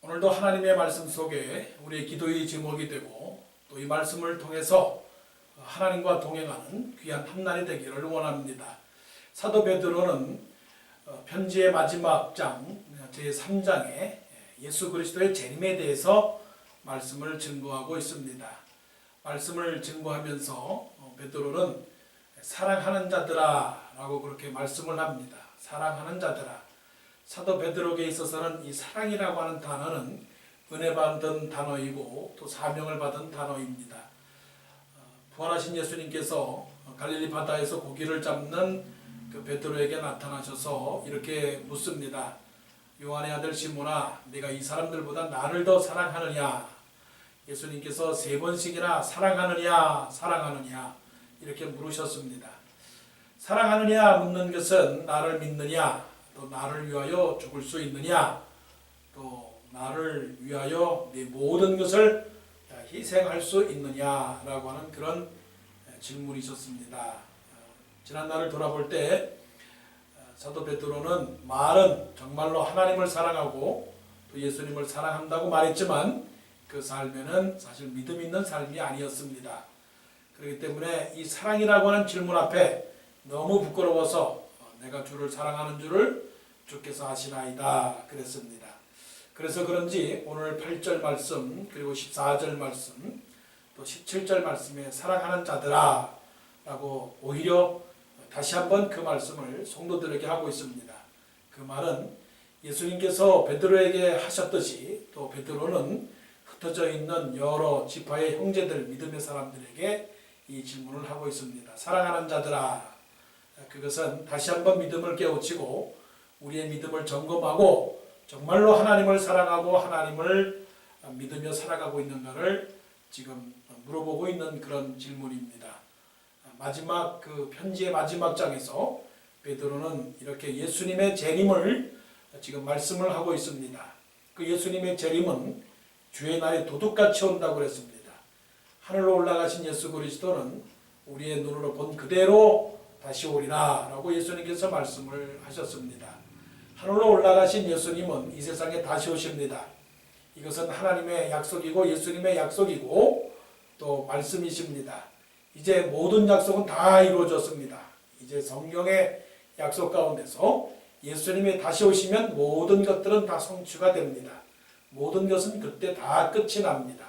오늘도 하나님의 말씀 속에 우리의 기도의 제목이 되고 또 이 말씀을 통해서 하나님과 동행하는 귀한 한 날이 되기를 원합니다. 사도 베드로는 편지의 마지막 장 제3장에 예수 그리스도의 재림에 대해서 말씀을 증거하고 있습니다. 말씀을 증거하면서 베드로는 사랑하는 자들아 라고 그렇게 말씀을 합니다. 사랑하는 자들아. 사도 베드로에게 있어서는 이 사랑이라고 하는 단어는 은혜 받은 단어이고 또 사명을 받은 단어입니다. 부활하신 예수님께서 갈릴리 바다에서 고기를 잡는 그 베드로에게 나타나셔서 이렇게 묻습니다. 요한의 아들 시몬아, 네가 이 사람들보다 나를 더 사랑하느냐? 예수님께서 3번씩이나 사랑하느냐, 사랑하느냐 이렇게 물으셨습니다. 사랑하느냐 묻는 것은 나를 믿느냐, 또 나를 위하여 죽을 수 있느냐, 또 나를 위하여 네 모든 것을 희생할 수 있느냐라고 하는 그런 질문이셨습니다. 지난날을 돌아볼 때 사도 베드로는 말은 정말로 하나님을 사랑하고 또 예수님을 사랑한다고 말했지만 그 삶에는 사실 믿음 있는 삶이 아니었습니다. 그렇기 때문에 이 사랑이라고 하는 질문 앞에 너무 부끄러워서 내가 주를 사랑하는 줄을 주께서 아시나이다 그랬습니다. 그래서 그런지 오늘 8절 말씀 그리고 14절 말씀 또 17절 말씀에 사랑하는 자들아 라고 오히려 다시 한번 그 말씀을 성도들에게 하고 있습니다. 그 말은 예수님께서 베드로에게 하셨듯이 또 베드로는 흩어져 있는 여러 지파의 형제들 믿음의 사람들에게 이 질문을 하고 있습니다. 사랑하는 자들아. 그것은 다시 한번 믿음을 깨우치고 우리의 믿음을 점검하고 정말로 하나님을 사랑하고 하나님을 믿으며 살아가고 있는가를 지금 물어보고 있는 그런 질문입니다. 마지막 그 편지의 마지막 장에서 베드로는 이렇게 예수님의 재림을 지금 말씀을 하고 있습니다. 그 예수님의 재림은 주의 날이 도둑같이 온다고 그랬습니다. 하늘로 올라가신 예수 그리스도는 우리의 눈으로 본 그대로 다시 오리라 라고 예수님께서 말씀을 하셨습니다. 하늘로 올라가신 예수님은 이 세상에 다시 오십니다. 이것은 하나님의 약속이고 예수님의 약속이고 또 말씀이십니다. 이제 모든 약속은 다 이루어졌습니다. 이제 성경의 약속 가운데서 예수님이 다시 오시면 모든 것들은 다 성취가 됩니다. 모든 것은 그때 다 끝이 납니다.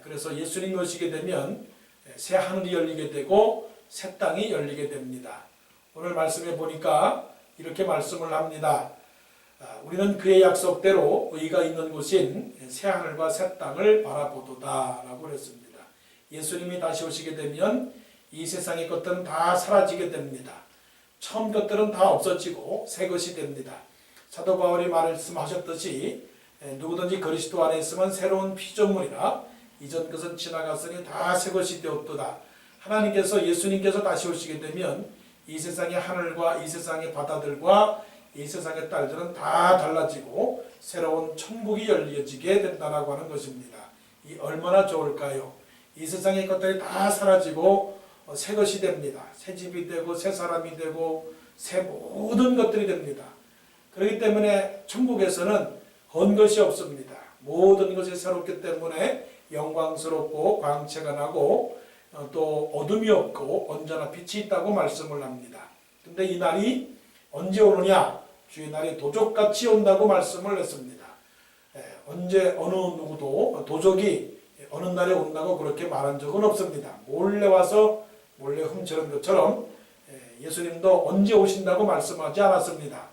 그래서 예수님이 오시게 되면 새 하늘이 열리게 되고 새 땅이 열리게 됩니다. 오늘 말씀에 보니까 이렇게 말씀을 합니다. 우리는 그의 약속대로 의가 있는 곳인 새 하늘과 새 땅을 바라보도다 라고 그랬습니다. 예수님이 다시 오시게 되면 이 세상의 것들은 다 사라지게 됩니다. 처음 것들은 다 없어지고 새 것이 됩니다. 사도 바울이 말씀하셨듯이 누구든지 그리스도 안에 있으면 새로운 피조물이라 이전 것은 지나갔으니 다 새 것이 되었도다. 하나님께서 예수님께서 다시 오시게 되면 이 세상의 하늘과 이 세상의 바다들과 이 세상의 딸들은 다 달라지고 새로운 천국이 열려지게 된다고 하는 것입니다. 이 얼마나 좋을까요? 이 세상의 것들이 다 사라지고 새 것이 됩니다. 새 집이 되고 새 사람이 되고 새 모든 것들이 됩니다. 그렇기 때문에 천국에서는 헌 것이 없습니다. 모든 것이 새롭기 때문에 영광스럽고 광채가 나고 또 어둠이 없고 언제나 빛이 있다고 말씀을 합니다. 근데 이 날이 언제 오느냐? 주의 날이 도적같이 온다고 말씀을 했습니다. 언제 어느 누구도 도적이 어느 날에 온다고 그렇게 말한 적은 없습니다. 몰래 와서 몰래 훔치는 것처럼 예수님도 언제 오신다고 말씀하지 않았습니다.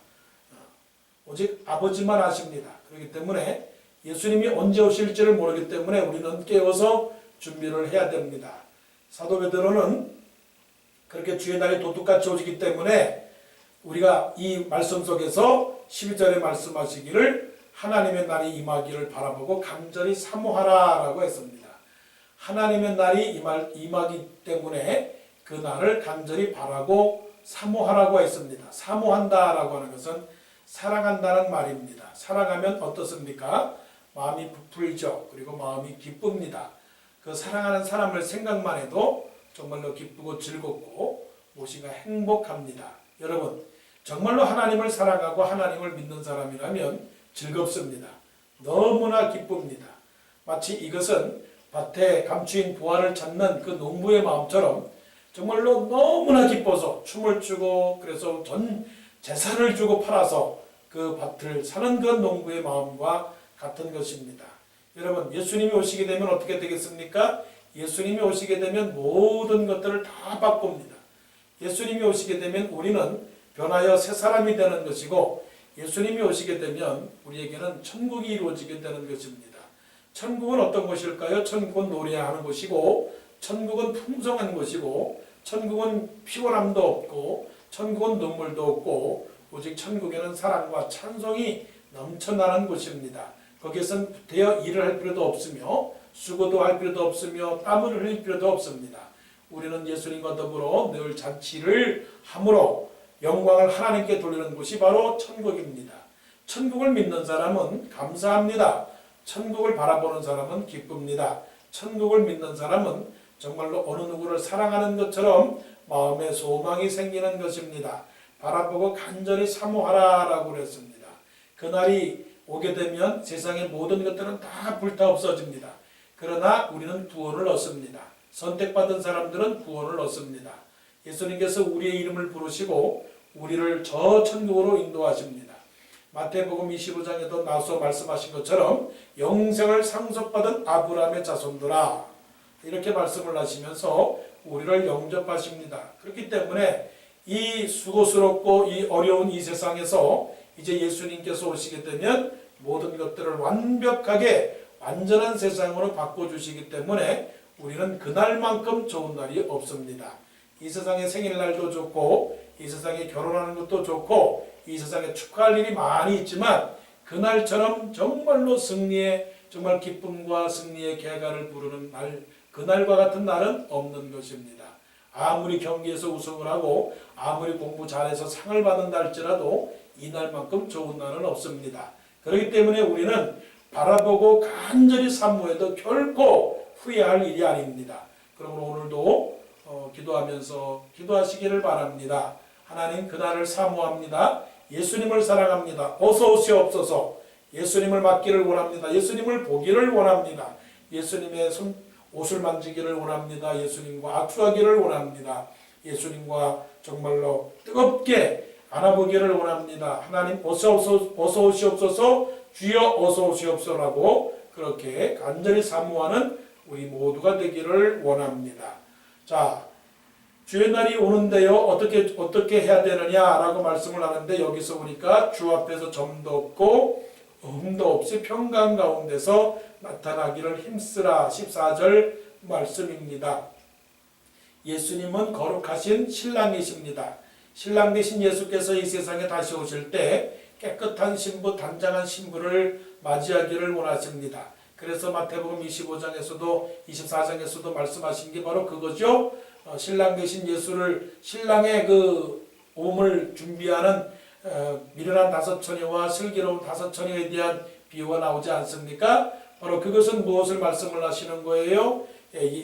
오직 아버지만 아십니다. 그렇기 때문에 예수님이 언제 오실지를 모르기 때문에 우리는 깨워서 준비를 해야 됩니다. 사도 베드로는 그렇게 주의 날이 도둑같이 오시기 때문에 우리가 이 말씀 속에서 12절에 말씀하시기를 하나님의 날이 임하기를 바라보고 간절히 사모하라 라고 했습니다. 하나님의 날이 임하기 때문에 그 날을 간절히 바라고 사모하라고 했습니다. 사모한다 라고 하는 것은 사랑한다는 말입니다. 사랑하면 어떻습니까? 마음이 부풀죠. 그리고 마음이 기쁩니다. 그 사랑하는 사람을 생각만 해도 정말로 기쁘고 즐겁고 무엇인가 행복합니다. 여러분 정말로 하나님을 사랑하고 하나님을 믿는 사람이라면 즐겁습니다. 너무나 기쁩니다. 마치 이것은 밭에 감추인 부활을 찾는 그 농부의 마음처럼 정말로 너무나 기뻐서 춤을 추고 그래서 전 재산을 주고 팔아서 그 밭을 사는 그런 농부의 마음과 같은 것입니다. 여러분, 예수님이 오시게 되면 어떻게 되겠습니까? 예수님이 오시게 되면 모든 것들을 다 바꿉니다. 예수님이 오시게 되면 우리는 변하여 새 사람이 되는 것이고, 예수님이 오시게 되면 우리에게는 천국이 이루어지게 되는 것입니다. 천국은 어떤 곳일까요? 천국은 노래하는 곳이고, 천국은 풍성한 곳이고, 천국은 피곤함도 없고, 천국은 눈물도 없고, 오직 천국에는 사랑과 찬송이 넘쳐나는 곳입니다. 거기에선 대여 일을 할 필요도 없으며 수고도 할 필요도 없으며 땀을 흘릴 필요도 없습니다. 우리는 예수님과 더불어 늘 잔치를 함으로 영광을 하나님께 돌리는 곳이 바로 천국입니다. 천국을 믿는 사람은 감사합니다. 천국을 바라보는 사람은 기쁩니다. 천국을 믿는 사람은 정말로 어느 누구를 사랑하는 것처럼 마음에 소망이 생기는 것입니다. 바라보고 간절히 사모하라라고 그랬습니다. 그날이 오게 되면 세상의 모든 것들은 다 불타 없어집니다. 그러나 우리는 구원을 얻습니다. 선택받은 사람들은 구원을 얻습니다. 예수님께서 우리의 이름을 부르시고 우리를 저 천국으로 인도하십니다. 마태복음 25장에도 나서 말씀하신 것처럼 영생을 상속받은 아브라함의 자손들아, 이렇게 말씀을 하시면서 우리를 영접하십니다. 그렇기 때문에 이 수고스럽고 이 어려운 이 세상에서 이제 예수님께서 오시게 되면 모든 것들을 완벽하게 완전한 세상으로 바꿔주시기 때문에 우리는 그날만큼 좋은 날이 없습니다. 이 세상에 생일날도 좋고 이 세상에 결혼하는 것도 좋고 이 세상에 축하할 일이 많이 있지만 그날처럼 정말로 승리의 정말 기쁨과 승리의 개가를 부르는 날, 그날과 같은 날은 없는 것입니다. 아무리 경기에서 우승을 하고 아무리 공부 잘해서 상을 받는다 할지라도 이날만큼 좋은 날은 없습니다. 그렇기 때문에 우리는 바라보고 간절히 사모해도 결코 후회할 일이 아닙니다. 그러므로 오늘도 기도하면서 기도하시기를 바랍니다. 하나님, 그날을 사모합니다. 예수님을 사랑합니다. 어서 오시옵소서. 예수님을 맞기를 원합니다. 예수님을 보기를 원합니다. 예수님의 옷을 만지기를 원합니다. 예수님과 악수하기를 원합니다. 예수님과 정말로 뜨겁게 안아보기를 원합니다. 하나님, 어서 오시옵소서. 주여 어서 오시옵소서라고 그렇게 간절히 사모하는 우리 모두가 되기를 원합니다. 자, 주의 날이 오는데요, 어떻게 해야 되느냐라고 말씀을 하는데, 여기서 보니까 주 앞에서 점도 없고 흠도 없이 평강 가운데서 나타나기를 힘쓰라. 14절 말씀입니다. 예수님은 거룩하신 신랑이십니다. 신랑 되신 예수께서 이 세상에 다시 오실 때 깨끗한 신부, 단장한 신부를 맞이하기를 원하십니다. 그래서 마태복음 25장에서도 24장에서도 말씀하신 게 바로 그거죠. 신랑 되신 예수를, 신랑의 그 몸을 준비하는 미련한 다섯 처녀와 슬기로운 다섯 처녀에 대한 비유가 나오지 않습니까? 바로 그것은 무엇을 말씀을 하시는 거예요?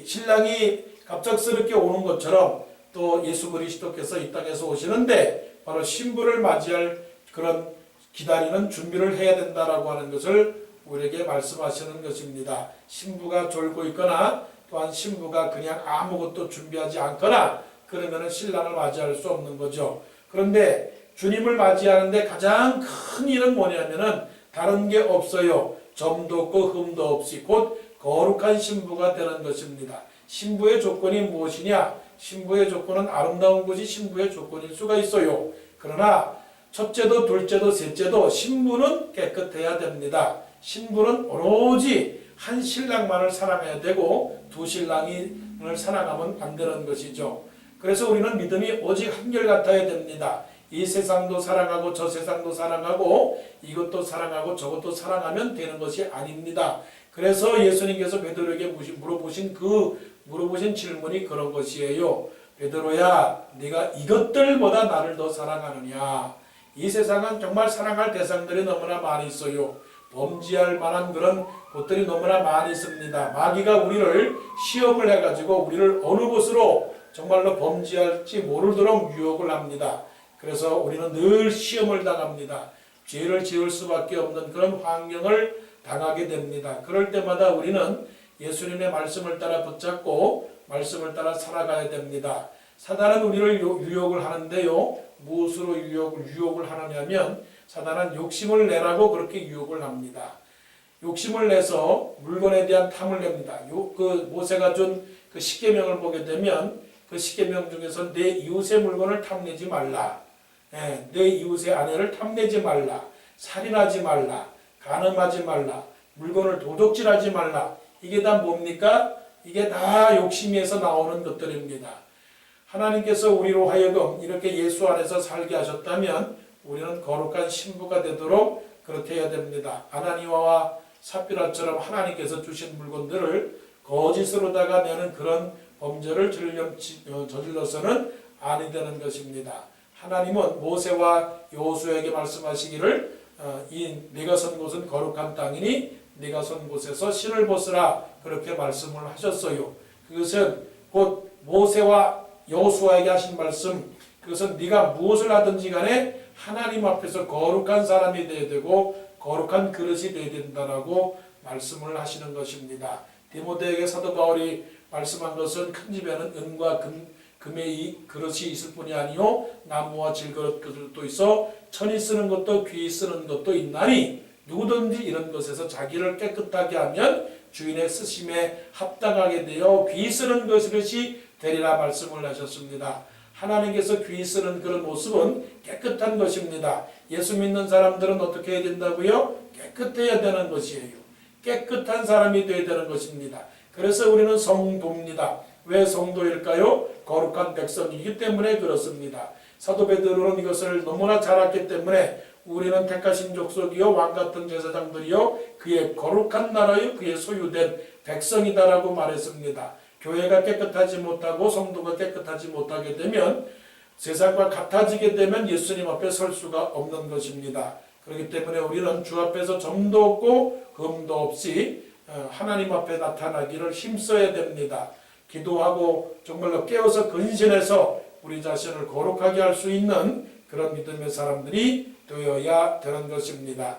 신랑이 갑작스럽게 오는 것처럼 또 예수 그리스도께서 이 땅에서 오시는데 바로 신부를 맞이할 그런 기다리는 준비를 해야 된다라고 하는 것을 우리에게 말씀하시는 것입니다. 신부가 졸고 있거나 또한 신부가 그냥 아무것도 준비하지 않거나 그러면 신랑을 맞이할 수 없는 거죠. 그런데 주님을 맞이하는데 가장 큰 일은 뭐냐면은 다른 게 없어요. 점도 없고 흠도 없이 곧 거룩한 신부가 되는 것입니다. 신부의 조건이 무엇이냐? 신부의 조건은 아름다운 것이 신부의 조건일 수가 있어요. 그러나 첫째도 둘째도 셋째도 신부는 깨끗해야 됩니다. 신부는 오로지 한 신랑만을 사랑해야 되고 두 신랑을 사랑하면 안 되는 것이죠. 그래서 우리는 믿음이 오직 한결같아야 됩니다. 이 세상도 사랑하고 저 세상도 사랑하고 이것도 사랑하고 저것도 사랑하면 되는 것이 아닙니다. 그래서 예수님께서 베드로에게 물어보신 질문이 그런 것이에요. 베드로야, 네가 이것들보다 나를 더 사랑하느냐? 이 세상은 정말 사랑할 대상들이 너무나 많이 있어요. 범죄할 만한 그런 곳들이 너무나 많이 있습니다. 마귀가 우리를 시험을 해가지고 우리를 어느 곳으로 정말로 범죄할지 모르도록 유혹을 합니다. 그래서 우리는 늘 시험을 당합니다. 죄를 지을 수밖에 없는 그런 환경을 당하게 됩니다. 그럴 때마다 우리는 예수님의 말씀을 따라 붙잡고 말씀을 따라 살아가야 됩니다. 사단은 우리를 유혹을 하는데요. 무엇으로 유혹을 하느냐면 사단은 욕심을 내라고 그렇게 유혹을 합니다. 욕심을 내서 물건에 대한 탐을 냅니다. 그 모세가 준 그 십계명을 보게 되면 그 십계명 중에서 내 이웃의 물건을 탐내지 말라. 내 이웃의 아내를 탐내지 말라. 살인하지 말라. 간음하지 말라. 물건을 도둑질하지 말라. 이게 다 뭡니까? 이게 다 욕심에서 나오는 것들입니다. 하나님께서 우리로 하여금 이렇게 예수 안에서 살게 하셨다면 우리는 거룩한 신부가 되도록 그렇게 해야 됩니다. 아나니아와 삽비라처럼 하나님께서 주신 물건들을 거짓으로다가 내는 그런 범죄를 저질러서는 아니 되는 것입니다. 하나님은 모세와 여호수아에게 말씀하시기를 네가 선 곳은 거룩한 땅이니 네가 선 곳에서 신을 벗으라 그렇게 말씀을 하셨어요. 그것은 곧 모세와 여호수아에게 하신 말씀, 그것은 네가 무엇을 하든지 간에 하나님 앞에서 거룩한 사람이 되어야 되고 거룩한 그릇이 되어야 된다라고 말씀을 하시는 것입니다. 디모데에게 사도 바울이 말씀한 것은 큰 집에는 은과 금의 그릇이 있을 뿐이 아니요 나무와 질그릇도 있어 천이 쓰는 것도 귀히 쓰는 것도 있나니 누구든지 이런 것에서 자기를 깨끗하게 하면 주인의 쓰심에 합당하게 되어 귀히 쓰는 것이 되리라 말씀을 하셨습니다. 하나님께서 귀히 쓰는 그런 모습은 깨끗한 것입니다. 예수 믿는 사람들은 어떻게 해야 된다고요? 깨끗해야 되는 것이에요. 깨끗한 사람이 되어야 되는 것입니다. 그래서 우리는 성도입니다. 왜 성도일까요? 거룩한 백성이기 때문에 그렇습니다. 사도 베드로는 이것을 너무나 잘 알기 때문에 우리는 택하신 족속이요 왕같은 제사장들이요 그의 거룩한 나라요 그의 소유된 백성이다라고 말했습니다. 교회가 깨끗하지 못하고 성도가 깨끗하지 못하게 되면 세상과 같아지게 되면 예수님 앞에 설 수가 없는 것입니다. 그렇기 때문에 우리는 주 앞에서 점도 없고 흠도 없이 하나님 앞에 나타나기를 힘써야 됩니다. 기도하고 정말로 깨어서 근신해서 우리 자신을 거룩하게 할 수 있는 그런 믿음의 사람들이 되어야 되는 것입니다.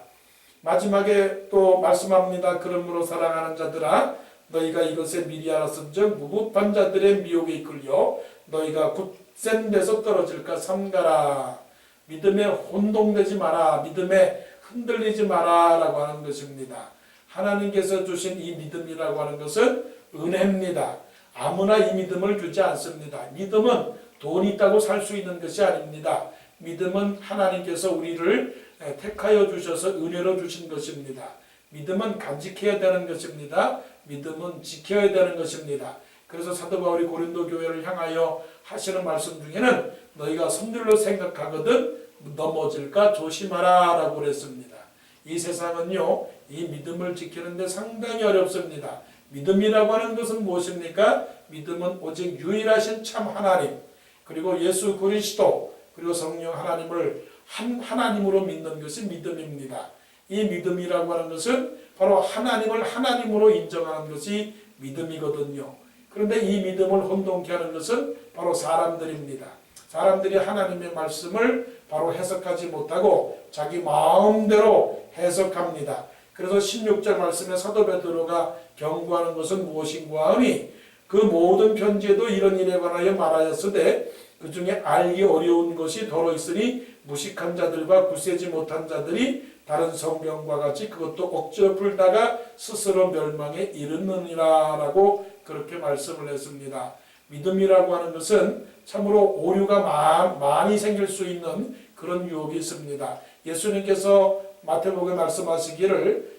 마지막에 또 말씀합니다. 그러므로 사랑하는 자들아 너희가 이것에 미리 알았은즉 무법한 자들의 미혹에 이끌려 너희가 굳센 데서 떨어질까 삼가라. 믿음에 혼동되지 마라. 믿음에 흔들리지 마라 라고 하는 것입니다. 하나님께서 주신 이 믿음이라고 하는 것은 은혜입니다. 아무나 이 믿음을 주지 않습니다. 믿음은 돈이 있다고 살 수 있는 것이 아닙니다. 믿음은 하나님께서 우리를 택하여 주셔서 은혜로 주신 것입니다. 믿음은 간직해야 되는 것입니다. 믿음은 지켜야 되는 것입니다. 그래서 사도 바울이 고린도 교회를 향하여 하시는 말씀 중에는 너희가 선들로 생각하거든 넘어질까 조심하라 라고 그랬습니다. 이 세상은요 이 믿음을 지키는데 상당히 어렵습니다. 믿음이라고 하는 것은 무엇입니까? 믿음은 오직 유일하신 참 하나님 그리고 예수 그리스도 그리고 성령 하나님을 하나님으로 믿는 것이 믿음입니다. 이 믿음이라고 하는 것은 바로 하나님을 하나님으로 인정하는 것이 믿음이거든요. 그런데 이 믿음을 혼동케 하는 것은 바로 사람들입니다. 사람들이 하나님의 말씀을 바로 해석하지 못하고 자기 마음대로 해석합니다. 그래서 16절 말씀에 사도 베드로가 경고하는 것은 무엇인가 하니 그 모든 편지에도 이런 일에 관하여 말하였으되 그 중에 알기 어려운 것이 더러 있으니 무식한 자들과 구세지 못한 자들이 다른 성경과 같이 그것도 억지로 풀다가 스스로 멸망에 이르느니라 라고 그렇게 말씀을 했습니다. 믿음이라고 하는 것은 참으로 오류가 많이 생길 수 있는 그런 유혹이 있습니다. 예수님께서 마태복음에 말씀하시기를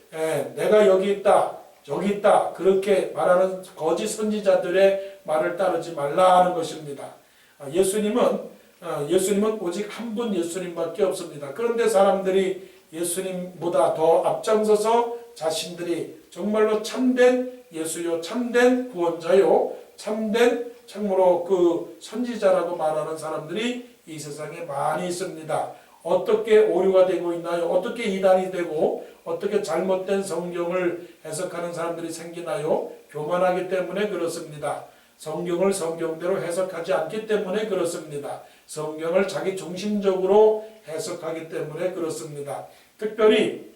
내가 여기 있다 저기 있다 그렇게 말하는 거짓 선지자들의 말을 따르지 말라 하는 것입니다. 예수님은 오직 한 분 예수님밖에 없습니다. 그런데 사람들이 예수님보다 더 앞장서서 자신들이 정말로 참된 예수요 참된 구원자요 참된 참으로 그 선지자라고 말하는 사람들이 이 세상에 많이 있습니다. 어떻게 오류가 되고 있나요? 어떻게 이단이 되고 어떻게 잘못된 성경을 해석하는 사람들이 생기나요? 교만하기 때문에 그렇습니다. 성경을 성경대로 해석하지 않기 때문에 그렇습니다. 성경을 자기 중심적으로 해석하기 때문에 그렇습니다. 특별히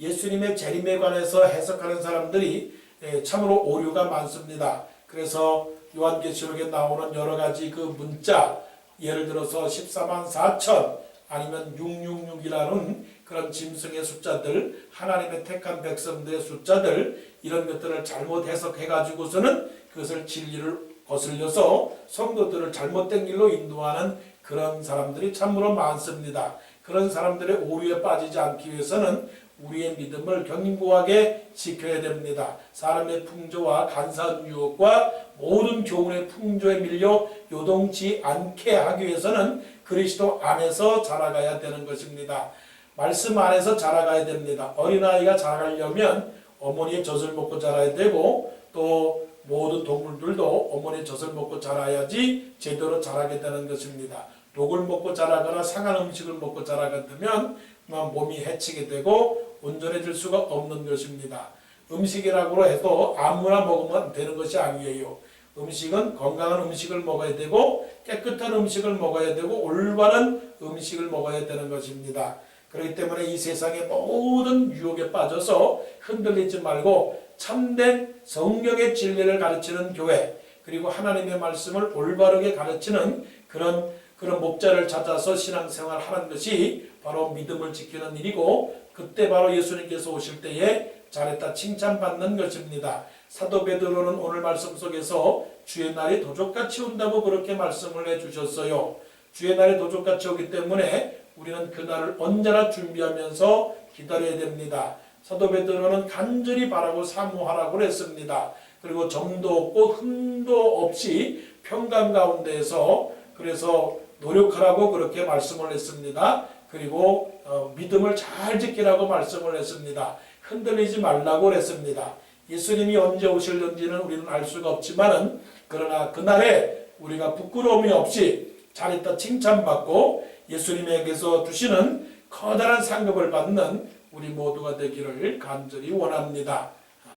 예수님의 재림에 관해서 해석하는 사람들이 참으로 오류가 많습니다. 그래서 요한계시록에 나오는 여러 가지 그 문자, 예를 들어서 14만 4천 아니면 666이라는 그런 짐승의 숫자들, 하나님의 택한 백성들의 숫자들, 이런 것들을 잘못 해석해가지고서는 그것을 진리를 거슬려서 성도들을 잘못된 길로 인도하는 그런 사람들이 참으로 많습니다. 그런 사람들의 오류에 빠지지 않기 위해서는 우리의 믿음을 견고하게 지켜야 됩니다. 사람의 풍조와 간사한 유혹과 모든 교훈의 풍조에 밀려 요동치 않게 하기 위해서는 그리스도 안에서 자라가야 되는 것입니다. 말씀 안에서 자라가야 됩니다. 어린아이가 자라려면 어머니의 젖을 먹고 자라야 되고, 또 모든 동물들도 어머니의 젖을 먹고 자라야지 제대로 자라게 되는 것입니다. 독을 먹고 자라거나 상한 음식을 먹고 자라게 되면 몸이 해치게 되고 온전해질 수가 없는 것입니다. 음식이라고 해도 아무나 먹으면 되는 것이 아니에요. 음식은 건강한 음식을 먹어야 되고 깨끗한 음식을 먹어야 되고 올바른 음식을 먹어야 되는 것입니다. 그렇기 때문에 이 세상의 모든 유혹에 빠져서 흔들리지 말고 참된 성경의 진리를 가르치는 교회, 그리고 하나님의 말씀을 올바르게 가르치는 그런 목자를 찾아서 신앙생활 하는 것이 바로 믿음을 지키는 일이고, 그때 바로 예수님께서 오실 때에 잘했다 칭찬받는 것입니다. 사도 베드로는 오늘 말씀 속에서 주의 날이 도적같이 온다고 그렇게 말씀을 해주셨어요. 주의 날이 도적같이 오기 때문에 우리는 그 날을 언제나 준비하면서 기다려야 됩니다. 사도 베드로는 간절히 바라고 사모하라고 했습니다. 그리고 점도 없고 흠도 없이 평강 가운데에서 그래서 노력하라고 그렇게 말씀을 했습니다. 그리고 믿음을 잘 지키라고 말씀을 했습니다. 흔들리지 말라고 했습니다. 예수님이 언제 오실는지는 우리는 알 수가 없지만은, 그러나 그날에 우리가 부끄러움이 없이 잘했다 칭찬받고 예수님에게서 주시는 커다란 상급을 받는 우리 모두가 되기를 간절히 원합니다.